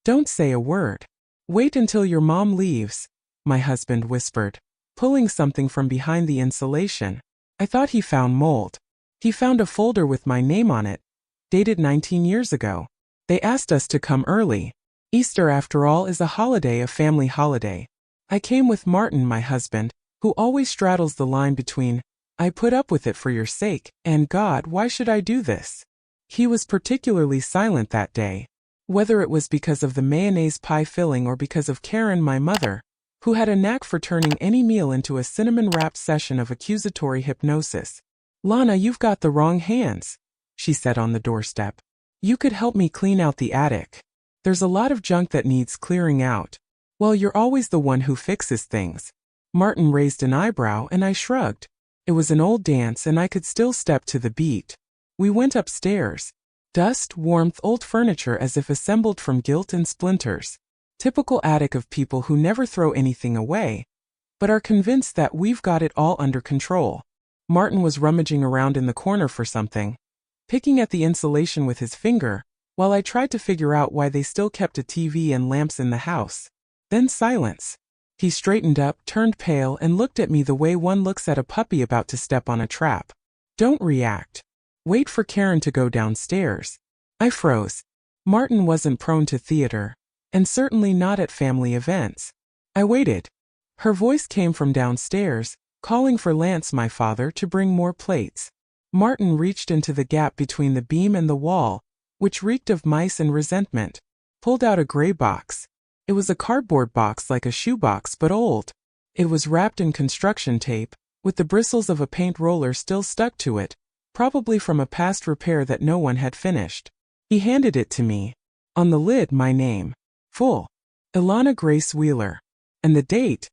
Don't say a word. Wait until your mom leaves, my husband whispered, pulling something from behind the insulation. I thought he found mold. He found a folder with my name on it, dated 19 years ago. They asked us to come early. Easter, after all, is a holiday, a family holiday. I came with Martin, my husband, who always straddles the line between, I put up with it for your sake, and God, why should I do this? He was particularly silent that day. Whether it was because of the mayonnaise pie filling or because of Karen, my mother, who had a knack for turning any meal into a cinnamon-wrapped session of accusatory hypnosis. Lana, you've got the wrong hands, she said on the doorstep. You could help me clean out the attic. There's a lot of junk that needs clearing out. Well, you're always the one who fixes things. Martin raised an eyebrow and I shrugged. It was an old dance and I could still step to the beat. We went upstairs. Dust, warmth, old furniture as if assembled from guilt and splinters. Typical attic of people who never throw anything away, but are convinced that we've got it all under control. Martin was rummaging around in the corner for something, picking at the insulation with his finger, while I tried to figure out why they still kept a TV and lamps in the house. Then silence. He straightened up, turned pale, and looked at me the way one looks at a puppy about to step on a trap. Don't react. Wait for Karen to go downstairs. I froze. Martin wasn't prone to theater, and certainly not at family events. I waited. Her voice came from downstairs, calling for Lance, my father, to bring more plates. Martin reached into the gap between the beam and the wall, which reeked of mice and resentment, pulled out a gray box. It was a cardboard box like a shoebox but old. It was wrapped in construction tape, with the bristles of a paint roller still stuck to it, probably from a past repair that no one had finished. He handed it to me. On the lid, my name. Full. Ilana Grace Wheeler. And the date?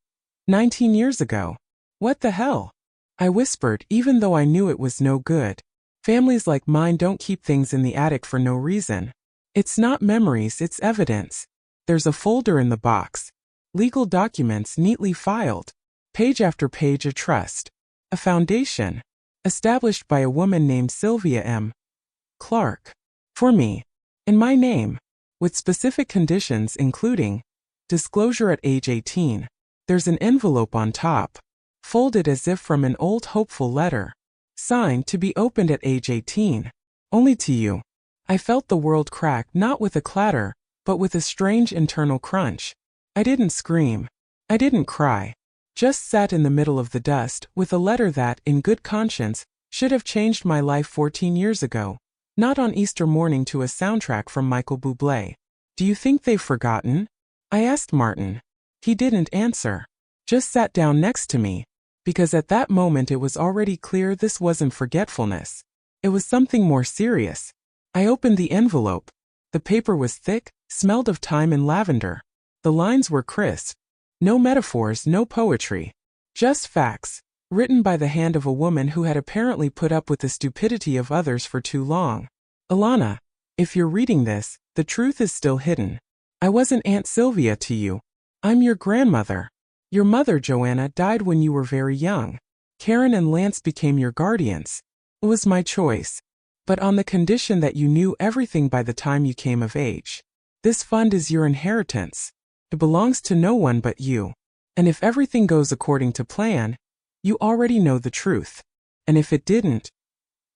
19 years ago. What the hell? I whispered, even though I knew it was no good. Families like mine don't keep things in the attic for no reason. It's not memories, it's evidence. There's a folder in the box. Legal documents neatly filed. Page after page, a trust. A foundation. Established by a woman named Sylvia M. Clark. For me. In my name. With specific conditions including disclosure at age 18. There's an envelope on top, folded as if from an old hopeful letter. Signed to be opened at age 18. Only to you. I felt the world crack, not with a clatter, but with a strange internal crunch. I didn't scream. I didn't cry. Just sat in the middle of the dust with a letter that, in good conscience, should have changed my life 14 years ago. Not on Easter morning to a soundtrack from Michael Bublé. Do you think they've forgotten? I asked Martin. He didn't answer. Just sat down next to me. Because at that moment it was already clear this wasn't forgetfulness. It was something more serious. I opened the envelope. The paper was thick, smelled of thyme and lavender. The lines were crisp. No metaphors, no poetry. Just facts. Written by the hand of a woman who had apparently put up with the stupidity of others for too long. Ilana, if you're reading this, the truth is still hidden. I wasn't Aunt Sylvia to you. I'm your grandmother. Your mother, Joanna, died when you were very young. Karen and Lance became your guardians. It was my choice. But on the condition that you knew everything by the time you came of age. This fund is your inheritance. It belongs to no one but you. And if everything goes according to plan, you already know the truth. And if it didn't,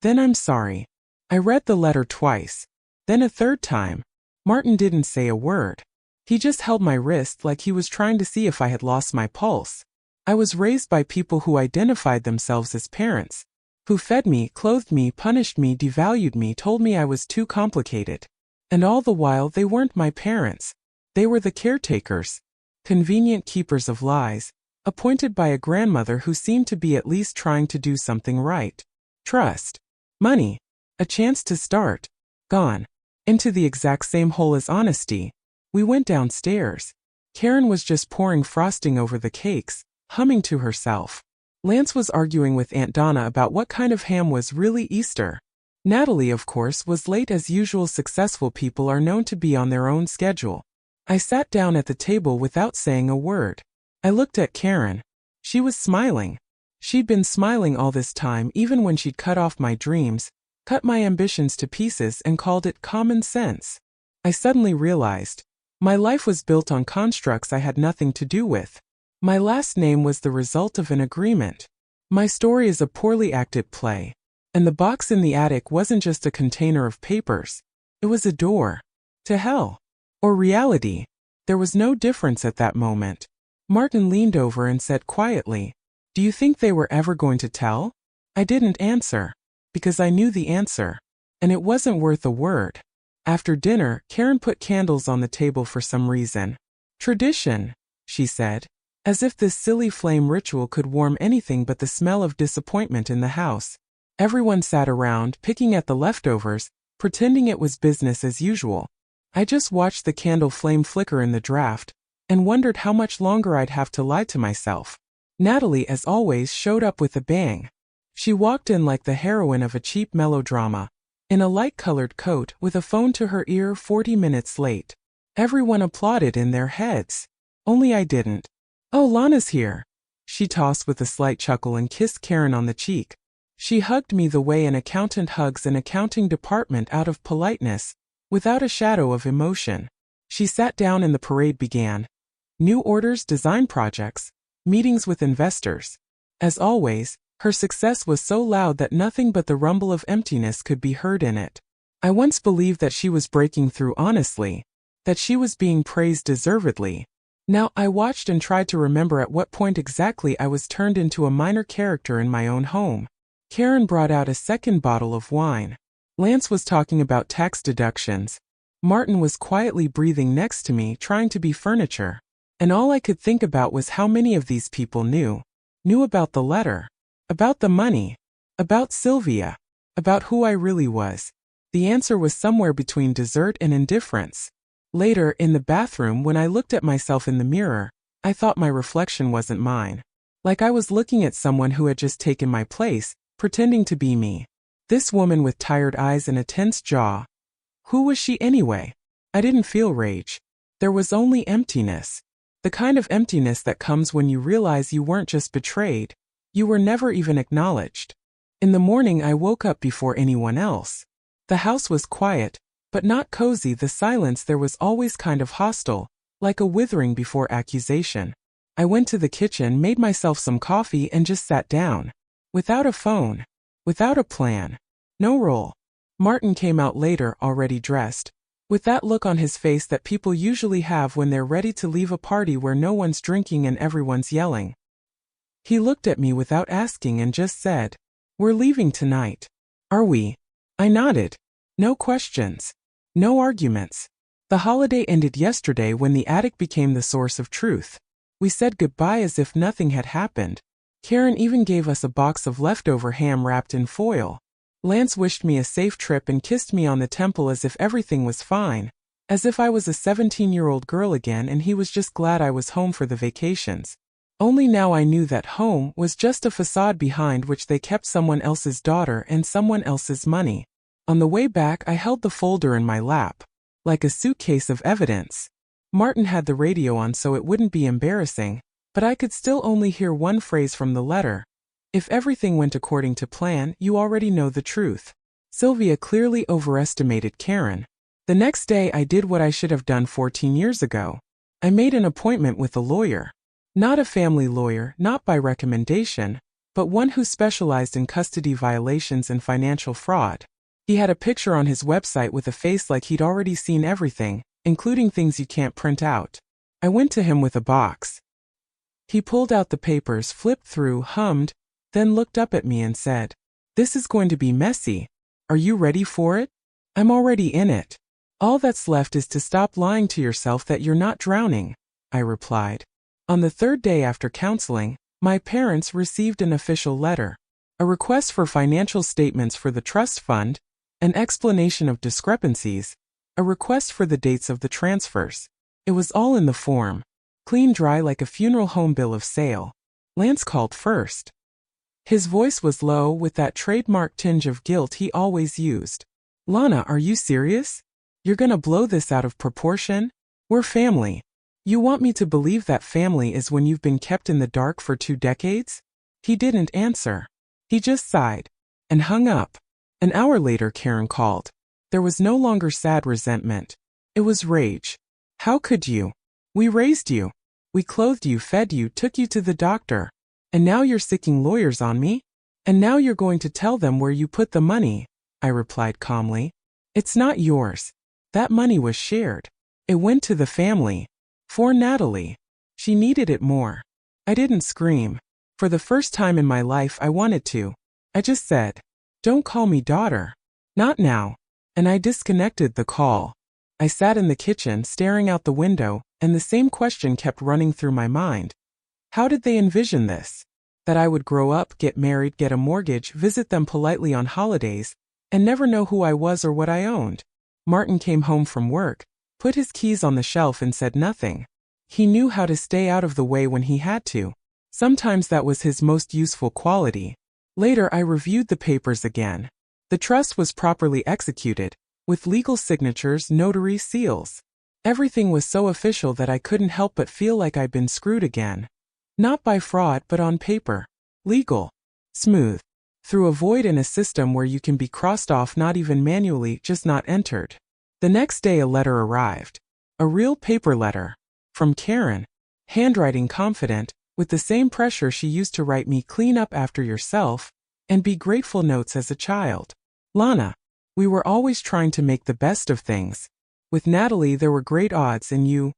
then I'm sorry. I read the letter twice. Then a third time. Martin didn't say a word. He just held my wrist like he was trying to see if I had lost my pulse. I was raised by people who identified themselves as parents. Who fed me, clothed me, punished me, devalued me, told me I was too complicated. And all the while they weren't my parents. They were the caretakers. Convenient keepers of lies. Appointed by a grandmother who seemed to be at least trying to do something right. Trust. Money. A chance to start. Gone. Into the exact same hole as honesty. We went downstairs. Karen was just pouring frosting over the cakes, humming to herself. Lance was arguing with Aunt Donna about what kind of ham was really Easter. Natalie, of course, was late as usual. Successful people are known to be on their own schedule. I sat down at the table without saying a word. I looked at Karen. She was smiling. She'd been smiling all this time, even when she'd cut off my dreams, cut my ambitions to pieces and called it common sense. I suddenly realized, My life was built on constructs I had nothing to do with. My last name was the result of an agreement. My story is a poorly acted play. And the box in the attic wasn't just a container of papers. It was a door. To hell. Or reality. There was no difference at that moment. Martin leaned over and said quietly, "Do you think they were ever going to tell?" I didn't answer. Because I knew the answer. And it wasn't worth a word. After dinner, Karen put candles on the table for some reason. "Tradition," she said. As if this silly flame ritual could warm anything but the smell of disappointment in the house. Everyone sat around, picking at the leftovers, pretending it was business as usual. I just watched the candle flame flicker in the draft, and wondered how much longer I'd have to lie to myself. Natalie, as always, showed up with a bang. She walked in like the heroine of a cheap melodrama, in a light-colored coat with a phone to her ear 40 minutes late. Everyone applauded in their heads. Only I didn't. "Oh, Lana's here," she tossed with a slight chuckle and kissed Karen on the cheek. She hugged me the way an accountant hugs an accounting department out of politeness, without a shadow of emotion. She sat down and the parade began. New orders, design projects, meetings with investors. As always, her success was so loud that nothing but the rumble of emptiness could be heard in it. I once believed that she was breaking through honestly, that she was being praised deservedly. Now I watched and tried to remember at what point exactly I was turned into a minor character in my own home. Karen brought out a second bottle of wine. Lance was talking about tax deductions. Martin was quietly breathing next to me, trying to be furniture. And all I could think about was how many of these people knew about the letter, about the money, about Sylvia, about who I really was. The answer was somewhere between dessert and indifference. Later, in the bathroom, when I looked at myself in the mirror, I thought my reflection wasn't mine. Like I was looking at someone who had just taken my place, pretending to be me. This woman with tired eyes and a tense jaw. Who was she anyway? I didn't feel rage. There was only emptiness. The kind of emptiness that comes when you realize you weren't just betrayed. You were never even acknowledged. In the morning, I woke up before anyone else. The house was quiet, but not cozy. The silence there was always kind of hostile, like a withering before accusation. I went to the kitchen, made myself some coffee, and just sat down. Without a phone. Without a plan. No role. Martin came out later, already dressed, with that look on his face that people usually have when they're ready to leave a party where no one's drinking and everyone's yelling. He looked at me without asking and just said, "We're leaving tonight." "Are we?" I nodded. No questions. No arguments. The holiday ended yesterday when the attic became the source of truth. We said goodbye as if nothing had happened. Karen even gave us a box of leftover ham wrapped in foil. Lance wished me a safe trip and kissed me on the temple as if everything was fine, as if I was a 17-year-old girl again and he was just glad I was home for the vacations. Only now I knew that home was just a facade behind which they kept someone else's daughter and someone else's money. On the way back, I held the folder in my lap, like a suitcase of evidence. Martin had the radio on so it wouldn't be embarrassing, but I could still only hear one phrase from the letter. "If everything went according to plan, you already know the truth." Sylvia clearly overestimated Karen. The next day I did what I should have done 14 years ago. I made an appointment with a lawyer. Not a family lawyer, not by recommendation, but one who specialized in custody violations and financial fraud. He had a picture on his website with a face like he'd already seen everything, including things you can't print out. I went to him with a box. He pulled out the papers, flipped through, hummed, then looked up at me and said, "This is going to be messy. Are you ready for it?" "I'm already in it. All that's left is to stop lying to yourself that you're not drowning," I replied. On the third day after counseling, my parents received an official letter. A request for financial statements for the trust fund, an explanation of discrepancies, a request for the dates of the transfers. It was all in the form. Clean dry like a funeral home bill of sale. Lance called first. His voice was low with that trademark tinge of guilt he always used. "Lana, are you serious? You're gonna blow this out of proportion? We're family. You want me to believe that family is when you've been kept in the dark for 2 decades? He didn't answer. He just sighed and hung up. An hour later, Karen called. There was no longer sad resentment. It was rage. How could you? We raised you. We clothed you, fed you, took you to the doctor. And now you're sicking lawyers on me? And now you're going to tell them where you put the money, I replied calmly. It's not yours. That money was shared. It went to the family. For Natalie. She needed it more. I didn't scream. For the first time in my life I wanted to. I just said, "Don't call me daughter. Not now." And I disconnected the call. I sat in the kitchen staring out the window, and the same question kept running through my mind. How did they envision this? That I would grow up, get married, get a mortgage, visit them politely on holidays, and never know who I was or what I owned. Martin came home from work, put his keys on the shelf and said nothing. He knew how to stay out of the way when he had to. Sometimes that was his most useful quality. Later I reviewed the papers again. The trust was properly executed, with legal signatures, notary seals. Everything was so official that I couldn't help but feel like I'd been screwed again. Not by fraud but on paper. Legal. Smooth. Through a void in a system where you can be crossed off, not even manually, just not entered. The next day a letter arrived. A real paper letter. From Karen. Handwriting confident, with the same pressure she used to write me, "Clean up after yourself," and "Be grateful" notes as a child. Lana. We were always trying to make the best of things. With Natalie there were great odds, and you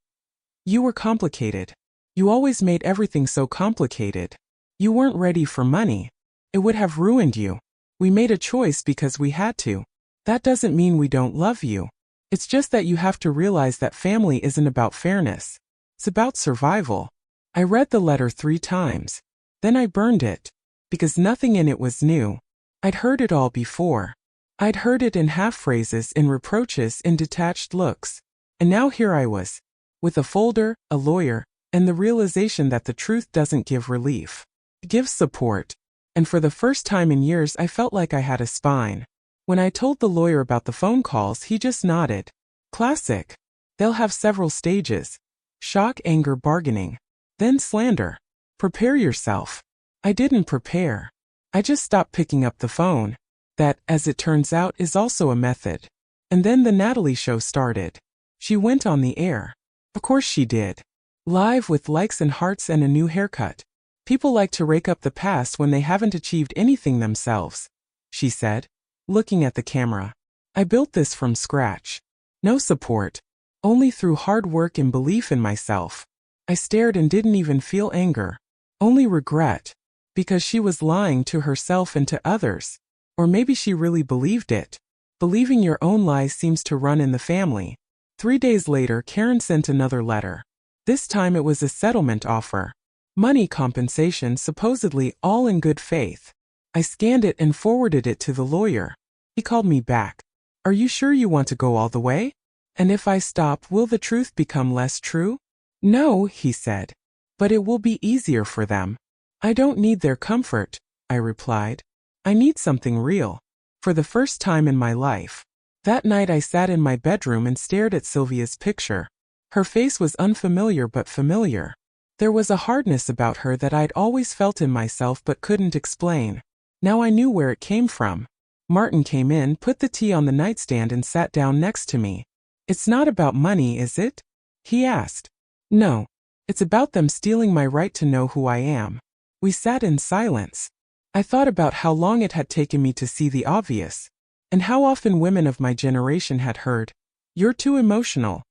were complicated. You always made everything so complicated. You weren't ready for money. It would have ruined you. We made a choice because we had to. That doesn't mean we don't love you. It's just that you have to realize that family isn't about fairness. It's about survival. I read the letter 3 times. Then I burned it. Because nothing in it was new. I'd heard it all before. I'd heard it in half phrases, in reproaches, in detached looks. And now here I was. With a folder, a lawyer, and the realization that the truth doesn't give relief. It gives support. And for the first time in years I felt like I had a spine. When I told the lawyer about the phone calls, he just nodded. Classic. They'll have several stages. Shock, anger, bargaining. Then slander. Prepare yourself. I didn't prepare. I just stopped picking up the phone. That, as it turns out, is also a method. And then the Natalie show started. She went on the air. Of course she did. Live, with likes and hearts and a new haircut. People like to rake up the past when they haven't achieved anything themselves, she said, looking at the camera. I built this from scratch. No support. Only through hard work and belief in myself. I stared and didn't even feel anger. Only regret. Because she was lying to herself and to others. Or maybe she really believed it. Believing your own lies seems to run in the family. 3 days later, Karen sent another letter. This time it was a settlement offer. Money compensation, supposedly all in good faith. I scanned it and forwarded it to the lawyer. He called me back. Are you sure you want to go all the way? And if I stop, will the truth become less true? No, he said. But it will be easier for them. I don't need their comfort, I replied. I need something real. For the first time in my life. That night I sat in my bedroom and stared at Sylvia's picture. Her face was unfamiliar but familiar. There was a hardness about her that I'd always felt in myself but couldn't explain. Now I knew where it came from. Martin came in, put the tea on the nightstand and sat down next to me. It's not about money, is it? He asked. No. It's about them stealing my right to know who I am. We sat in silence. I thought about how long it had taken me to see the obvious. And how often women of my generation had heard, "You're too emotional.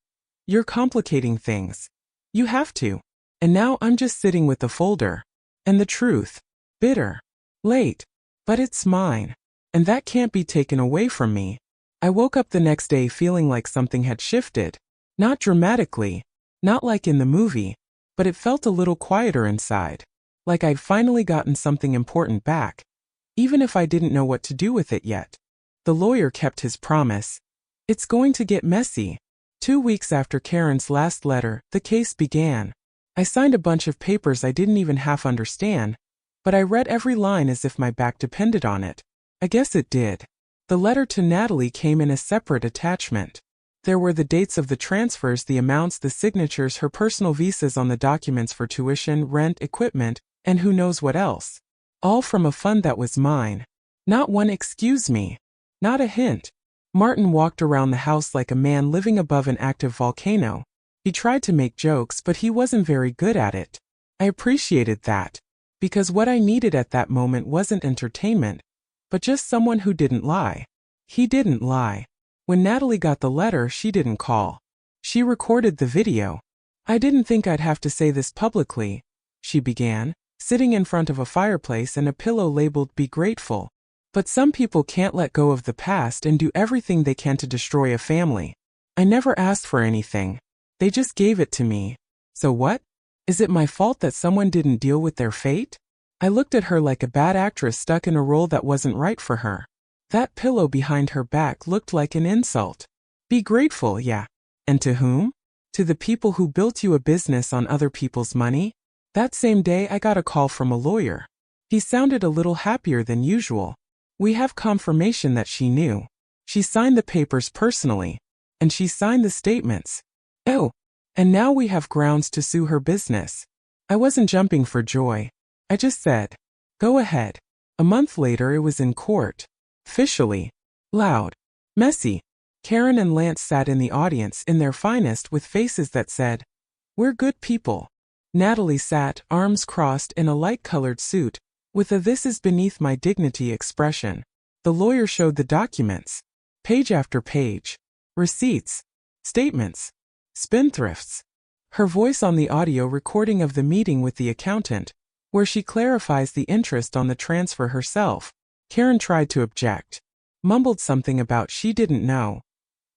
You're complicating things. You have to." And now I'm just sitting with the folder. And the truth. Bitter. Late. But it's mine. And that can't be taken away from me. I woke up the next day feeling like something had shifted. Not dramatically. Not like in the movie. But it felt a little quieter inside. Like I'd finally gotten something important back. Even if I didn't know what to do with it yet. The lawyer kept his promise. It's going to get messy. 2 weeks after Karen's last letter, the case began. I signed a bunch of papers I didn't even half understand, but I read every line as if my back depended on it. I guess it did. The letter to Natalie came in a separate attachment. There were the dates of the transfers, the amounts, the signatures, her personal visas on the documents for tuition, rent, equipment, and who knows what else. All from a fund that was mine. Not one "excuse me." Not a hint. Martin walked around the house like a man living above an active volcano. He tried to make jokes, but he wasn't very good at it. I appreciated that, because what I needed at that moment wasn't entertainment, but just someone who didn't lie. He didn't lie. When Natalie got the letter, she didn't call. She recorded the video. I didn't think I'd have to say this publicly, she began, sitting in front of a fireplace and a pillow labeled "Be Grateful." But some people can't let go of the past and do everything they can to destroy a family. I never asked for anything. They just gave it to me. So what? Is it my fault that someone didn't deal with their fate? I looked at her like a bad actress stuck in a role that wasn't right for her. That pillow behind her back looked like an insult. Be grateful, yeah. And to whom? To the people who built you a business on other people's money? That same day I got a call from a lawyer. He sounded a little happier than usual. We have confirmation that she knew. She signed the papers personally. And she signed the statements. Oh, and now we have grounds to sue her business. I wasn't jumping for joy. I just said, go ahead. A month later it was in court. Officially. Loud. Messy. Karen and Lance sat in the audience in their finest with faces that said, we're good people. Natalie sat, arms crossed, in a light-colored suit, with a "this is beneath my dignity" expression. The lawyer showed the documents. Page after page. Receipts. Statements. Spendthrifts. Her voice on the audio recording of the meeting with the accountant, where she clarifies the interest on the transfer herself. Karen tried to object. Mumbled something about she didn't know.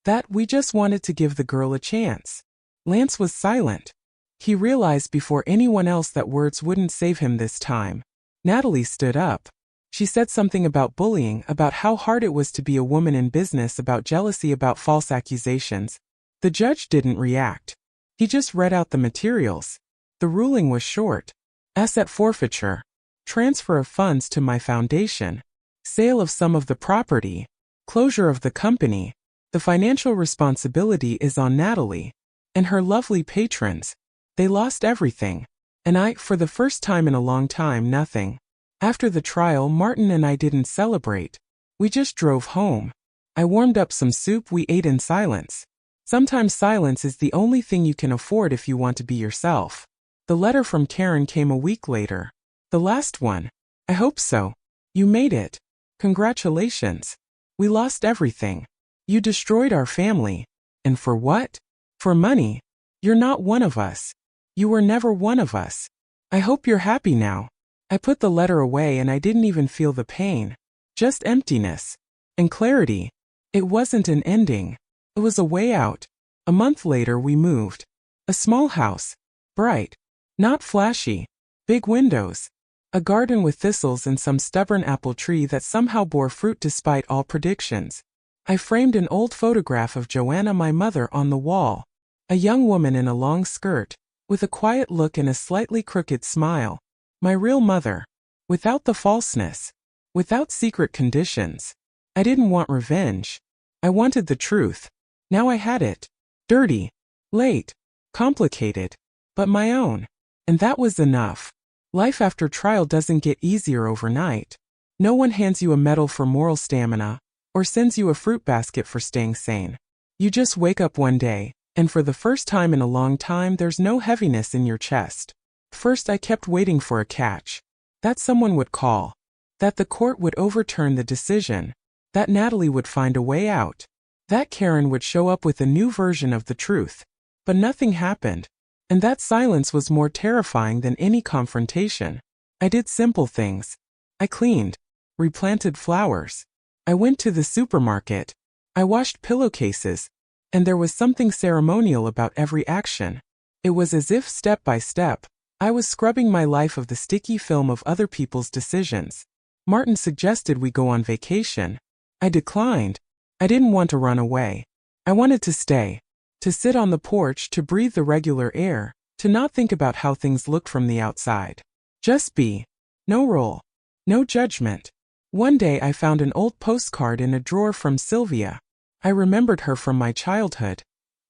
That we just wanted to give the girl a chance. Lance was silent. He realized before anyone else that words wouldn't save him this time. Natalie stood up. She said something about bullying, about how hard it was to be a woman in business, about jealousy, about false accusations. The judge didn't react. He just read out the materials. The ruling was short. Asset forfeiture. Transfer of funds to my foundation. Sale of some of the property. Closure of the company. The financial responsibility is on Natalie. And her lovely patrons. They lost everything. And I, for the first time in a long time, nothing. After the trial, Martin and I didn't celebrate. We just drove home. I warmed up some soup we ate in silence. Sometimes silence is the only thing you can afford if you want to be yourself. The letter from Karen came a week later. The last one. I hope so. You made it. Congratulations. We lost everything. You destroyed our family. And for what? For money. You're not one of us. You were never one of us. I hope you're happy now. I put the letter away and I didn't even feel the pain. Just emptiness. And clarity. It wasn't an ending. It was a way out. A month later we moved. A small house. Bright. Not flashy. Big windows. A garden with thistles and some stubborn apple tree that somehow bore fruit despite all predictions. I framed an old photograph of Joanna, my mother, on the wall. A young woman in a long skirt, with a quiet look and a slightly crooked smile. My real mother. Without the falseness. Without secret conditions. I didn't want revenge. I wanted the truth. Now I had it. Dirty. Late. Complicated. But my own. And that was enough. Life after trial doesn't get easier overnight. No one hands you a medal for moral stamina, or sends you a fruit basket for staying sane. You just wake up one day, and for the first time in a long time there's no heaviness in your chest. First I kept waiting for a catch. That someone would call. That the court would overturn the decision. That Natalie would find a way out. That Karen would show up with a new version of the truth. But nothing happened. And that silence was more terrifying than any confrontation. I did simple things. I cleaned. Replanted flowers. I went to the supermarket. I washed pillowcases. And there was something ceremonial about every action. It was as if step by step, I was scrubbing my life of the sticky film of other people's decisions. Martin suggested we go on vacation. I declined. I didn't want to run away. I wanted to stay. To sit on the porch, to breathe the regular air, to not think about how things looked from the outside. Just be. No role. No judgment. One day I found an old postcard in a drawer from Sylvia. I remembered her from my childhood.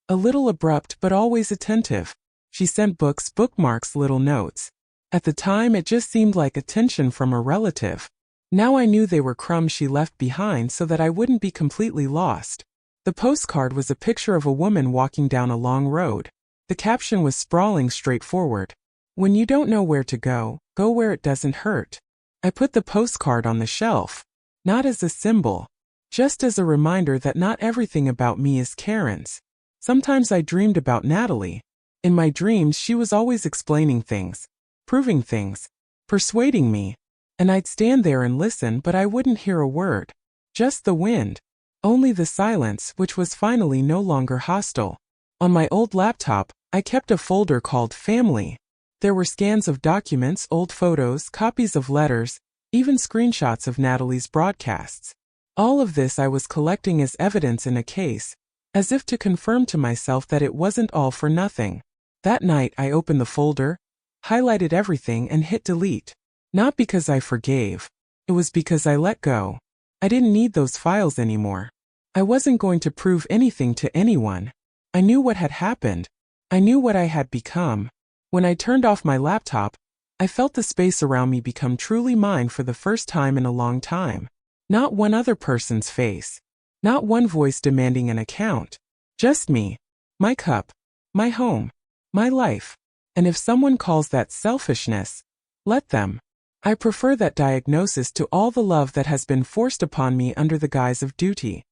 A little abrupt but always attentive. She sent books, bookmarks, little notes. At the time it just seemed like attention from a relative. Now I knew they were crumbs she left behind so that I wouldn't be completely lost. The postcard was a picture of a woman walking down a long road. The caption was sprawling straightforward. When you don't know where to go, go where it doesn't hurt. I put the postcard on the shelf. Not as a symbol. Just as a reminder that not everything about me is Karen's. Sometimes I dreamed about Natalie. In my dreams she was always explaining things, proving things, persuading me. And I'd stand there and listen, but I wouldn't hear a word. Just the wind. Only the silence, which was finally no longer hostile. On my old laptop, I kept a folder called Family. There were scans of documents, old photos, copies of letters, even screenshots of Natalie's broadcasts. All of this I was collecting as evidence in a case, as if to confirm to myself that it wasn't all for nothing. That night I opened the folder, highlighted everything and hit delete. Not because I forgave. It was because I let go. I didn't need those files anymore. I wasn't going to prove anything to anyone. I knew what had happened. I knew what I had become. When I turned off my laptop, I felt the space around me become truly mine for the first time in a long time. Not one other person's face. Not one voice demanding an account. Just me. My cup. My home. My life. And if someone calls that selfishness, let them. I prefer that diagnosis to all the love that has been forced upon me under the guise of duty.